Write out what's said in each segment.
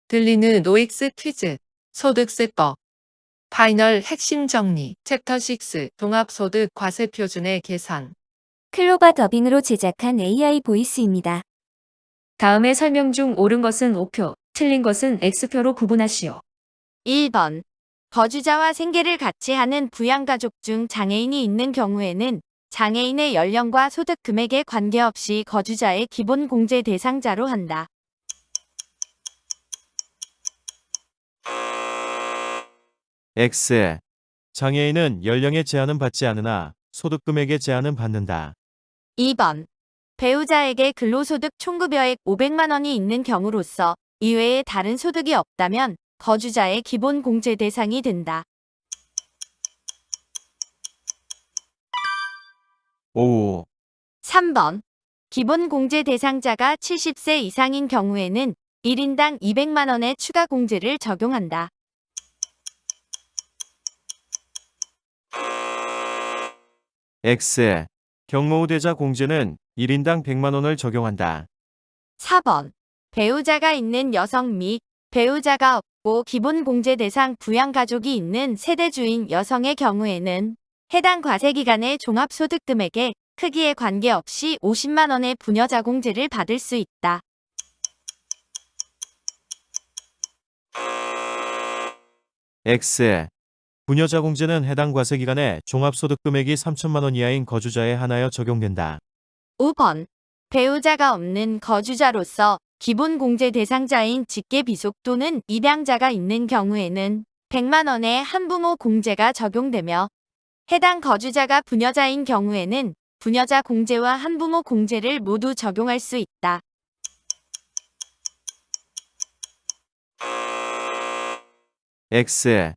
들리는 노익스 퀴즈, 소득세법, 파이널 핵심 정리, 챕터 6, 종합소득 과세표준의 계산. 클로바 더빙으로 제작한 AI 보이스입니다. 다음의 설명 중 옳은 것은 O표, 틀린 것은 X표로 구분하시오. 1번. 거주자와 생계를 같이 하는 부양가족 중 장애인이 있는 경우에는 장애인의 연령과 소득 금액에 관계없이 거주자의 기본 공제 대상자로 한다. X. 장애인은 연령에 제한은 받지 않으나 소득 금액에 제한은 받는다. 2번. 배우자에게 근로소득 총급여액 500만 원이 있는 경우로서 이외에 다른 소득이 없다면 거주자의 기본 공제 대상이 된다. 오. 3번. 기본 공제 대상자가 70세 이상인 경우에는 1인당 200만 원의 추가 공제를 적용한다. X. 경로우대자 공제는 1인당 100만 원을 적용한다. 4번. 배우자가 있는 여성 및 배우자가 없고 기본 공제 대상 부양가족이 있는 세대주인 여성의 경우에는 해당 과세기간의 종합소득 금액의 크기에 관계없이 50만 원의 부녀자 공제를 받을 수 있다. X. 부녀자 공제는 해당 과세기간에 종합소득 금액이 3천만 원 이하인 거주자에 한하여 적용된다. 5번. 배우자가 없는 거주자로서 기본 공제 대상자인 직계비속 또는 입양자가 있는 경우에는 100만 원의 한부모 공제가 적용되며 해당 거주자가 부녀자인 경우에는 부녀자 공제와 한부모 공제를 모두 적용할 수 있다. X.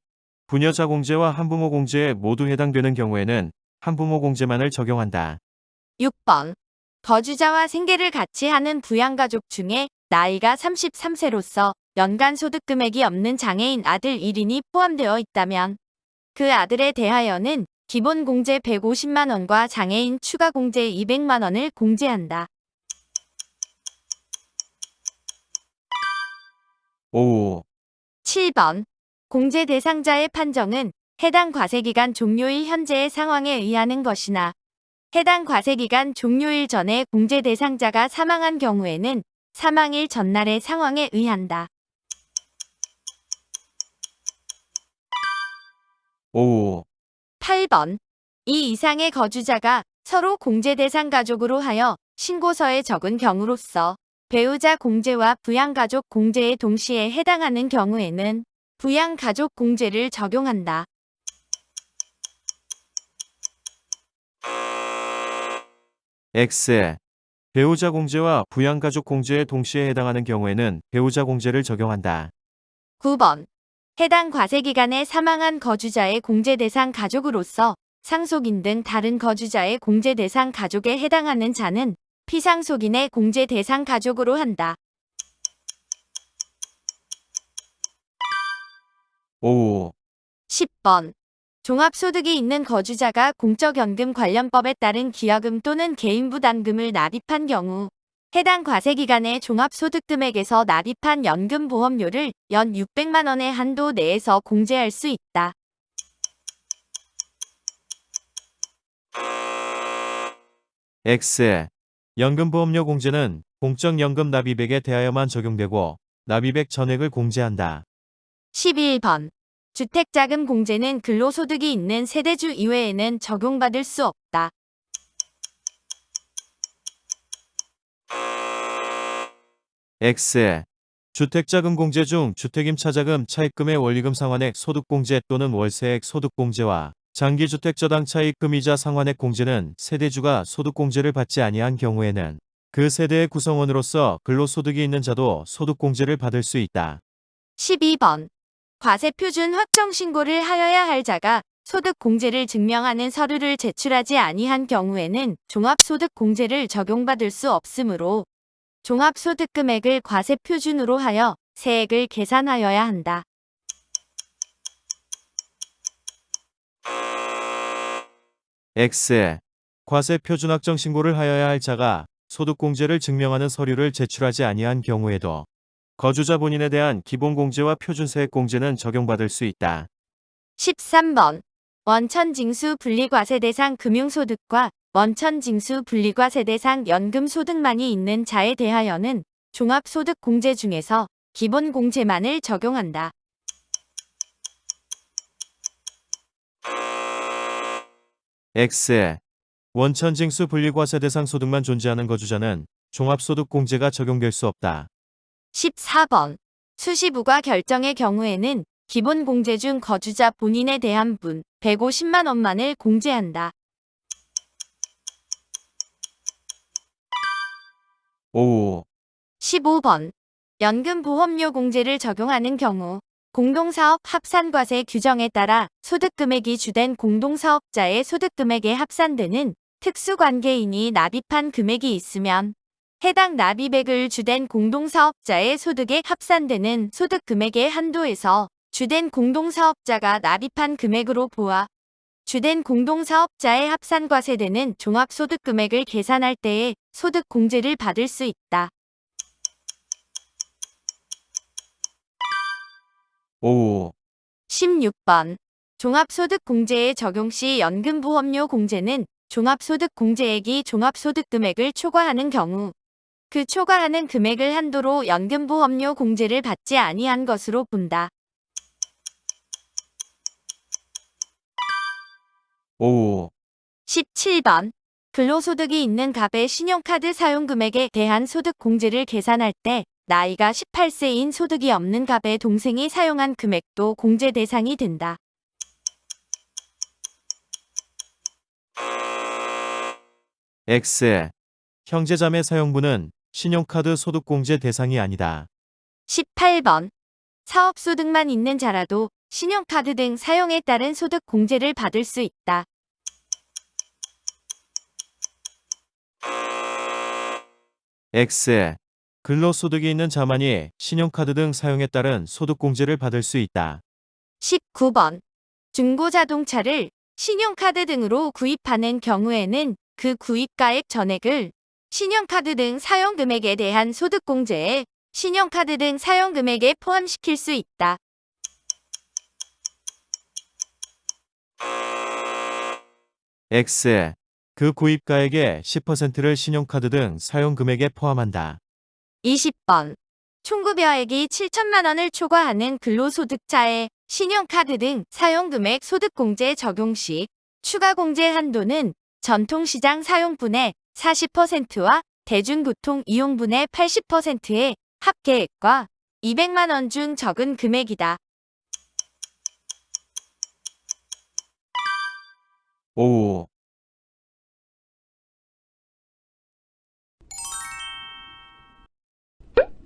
부녀자 공제와 한부모 공제에 모두 해당되는 경우에는 한부모 공제만을 적용한다. 6번. 거주자와 생계를 같이 하는 부양가족 중에 나이가 33세로서 연간 소득 금액이 없는 장애인 아들 1인이 포함되어 있다면 그 아들에 대하여는 기본 공제 150만 원과 장애인 추가 공제 200만 원을 공제한다. 오. 7번. 공제 대상자의 판정은 해당 과세기간 종료일 현재의 상황에 의하는 것이나 해당 과세기간 종료일 전에 공제 대상자가 사망한 경우에는 사망일 전날의 상황에 의한다. 오. 8번. 이 이상의 거주자가 서로 공제 대상 가족으로 하여 신고서에 적은 경우로서 배우자 공제와 부양가족 공제에 동시에 해당하는 경우에는 부양가족 공제를 적용한다. X. 배우자 공제와 부양가족 공제에 동시에 해당하는 경우에는 배우자 공제를 적용한다. 9번. 해당 과세기간에 사망한 거주자의 공제 대상 가족으로서 상속인 등 다른 거주자의 공제 대상 가족에 해당하는 자는 피상속인의 공제 대상 가족으로 한다. 오. 10번. 종합소득이 있는 거주자가 공적연금 관련법에 따른 기여금 또는 개인부담금을 납입한 경우 해당 과세기간의 종합소득 금액에서 납입한 연금보험료를 연 600만 원의 한도 내에서 공제할 수 있다. X. 연금보험료 공제는 공적연금 납입액에 대하여만 적용되고 납입액 전액을 공제한다. 11번. 주택자금 공제는 근로소득이 있는 세대주 이외에는 적용받을 수 없다. X. 주택자금 공제 중 주택임차자금 차입금의 원리금 상환액 소득공제 또는 월세액 소득공제와 장기주택저당 차입금이자 상환액 공제는 세대주가 소득공제를 받지 아니한 경우에는 그 세대의 구성원으로서 근로소득이 있는 자도 소득공제를 받을 수 있다. 12번. 과세표준 확정신고를 하여야 할 자가 소득공제를 증명하는 서류를 제출하지 아니한 경우에는 종합소득공제를 적용받을 수 없으므로 종합소득금액을 과세표준으로 하여 세액을 계산하여야 한다. X. 과세표준확정 신고를 하여야 할 자가 소득공제를 증명하는 서류를 제출하지 아니한 경우에도 거주자 본인에 대한 기본공제와 표준세액 공제는 적용받을 수 있다. 13번. 원천징수 분리과세 대상 금융소득과 원천징수 분리과세 대상 연금소득만이 있는 자에 대하여는 종합소득공제 중에서 기본공제만을 적용한다. X. 원천징수 분리과세 대상 소득만 존재하는 거주자는 종합소득공제가 적용될 수 없다. 14번. 수시부과 결정의 경우에는 기본공제 중 거주자 본인에 대한 분 150만 원만을 공제한다. 5. 15번. 연금보험료 공제를 적용하는 경우 공동사업 합산과세 규정에 따라 소득금액이 주된 공동사업자의 소득금액에 합산되는 특수관계인이 납입한 금액이 있으면 해당 납입액을 주된 공동사업자의 소득에 합산되는 소득금액의 한도에서 주된 공동사업자가 납입한 금액으로 보아 주된 공동사업자의 합산과세되는 종합소득금액을 계산할 때에 소득공제를 받을 수 있다. 5. 16번. 종합소득공제의 적용 시 연금보험료 공제는 종합소득공제액이 종합소득금액을 초과하는 경우 그 초과하는 금액을 한도로 연금보험료 공제를 받지 아니한 것으로 본다. 5. 17번. 근로소득이 있는 갑의 신용카드 사용금액에 대한 소득공제를 계산할 때 나이가 18세인 소득이 없는 갑의 동생이 사용한 금액도 공제 대상이 된다. X. 형제자매 사용분은 신용카드 소득공제 대상이 아니다. 18번. 사업소득만 있는 자라도 신용카드 등 사용에 따른 소득공제를 받을 수 있다. X. 근로소득이 있는 자만이 신용카드 등 사용에 따른 소득공제를 받을 수 있다. 19번. 중고자동차를 신용카드 등으로 구입하는 경우에는 그 구입가액 전액을 신용카드 등 사용금액에 대한 소득공제에 신용카드 등 사용금액에 포함시킬 수 있다. X. 그 구입가액의 10%를 신용카드 등 사용금액에 포함한다. 20번. 총급여액이 7천만 원을 초과하는 근로소득자의 신용카드 등 사용금액 소득공제 적용 시 추가공제 한도는 전통시장 사용분의 40%와 대중교통 이용분의 80%의 합계액과 200만 원 중 적은 금액이다. 5.